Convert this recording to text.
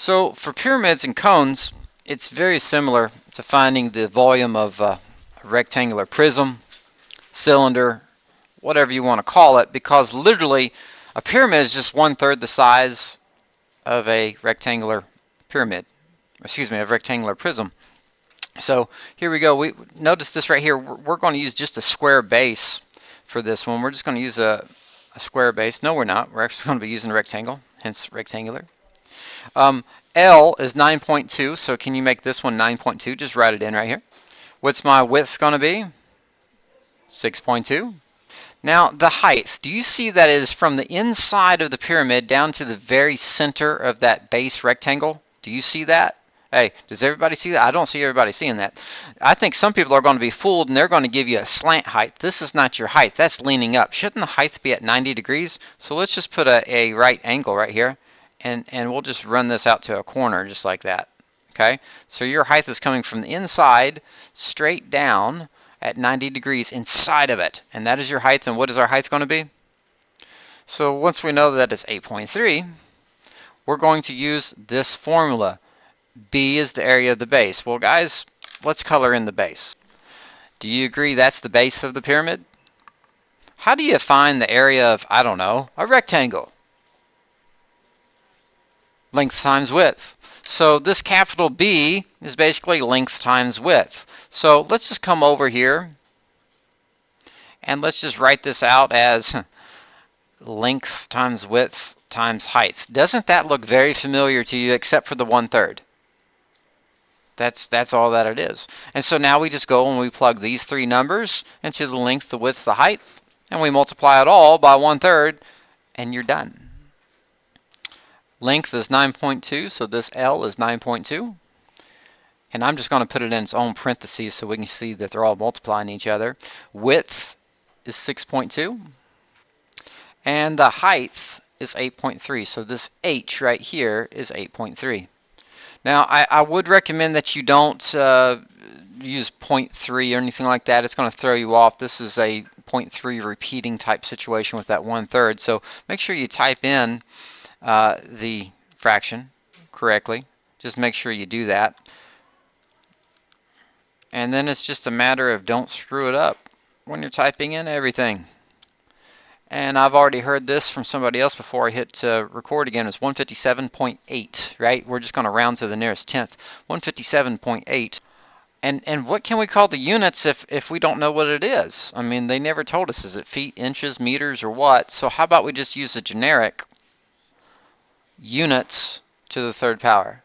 So for pyramids and cones, it's very similar to finding the volume of a rectangular prism, cylinder, whatever you want to call it, because literally a pyramid is just 1/3 the size of a rectangular pyramid, excuse me, a rectangular prism. So here we go. We notice this right here. We're going to use just a square base for this one. We're just going to use a square base. No, we're not. We're actually going to be using a rectangle, hence rectangular. L is 9.2, so can you make this one 9.2? Just write it in right here. What's my width going to be? 6.2. Now the height, do you see that it is from the inside of the pyramid down to the very center of that base rectangle? Do you see that? Hey, does everybody see that? I don't see everybody seeing that. I think some people are going to be fooled and they're going to give you a slant height. This is not your height. That's leaning up. Shouldn't the height be at 90 degrees? So let's just put a right angle right here, and we'll just run this out to a corner just like that. Okay? So your height is coming from the inside straight down at 90 degrees inside of it. And that is your height. And what is our height going to be? So once we know that it's 8.3, we're going to use this formula. B is the area of the base. Well, guys, let's color in the base. Do you agree that's the base of the pyramid? How do you find the area of, I don't know, a rectangle? Length times width. So this capital B is basically length times width. So let's just come over here and let's just write this out as length times width times height. Doesn't that look very familiar to you except for the 1/3? That's all that it is. And so now we just go and we plug these three numbers into the length, the width, the height, and we multiply it all by 1/3, and you're done. Length is 9.2, so this L is 9.2. And I'm just going to put it in its own parentheses so we can see that they're all multiplying each other. Width is 6.2. And the height is 8.3. So this H right here is 8.3. Now, I would recommend that you don't use 0.3 or anything like that. It's going to throw you off. This is a 0.3 repeating type situation with that 1/3. So make sure you type in the fraction correctly. Just make sure you do that. And then it's just a matter of don't screw it up when you're typing in everything. And I've already heard this from somebody else before I hit record again. It's 157.8, right? We're just going to round to the nearest tenth. 157.8. And what can we call the units if we don't know what it is? I mean, they never told us. Is it feet, inches, meters, or what? So how about we just use a generic units to the 3rd power?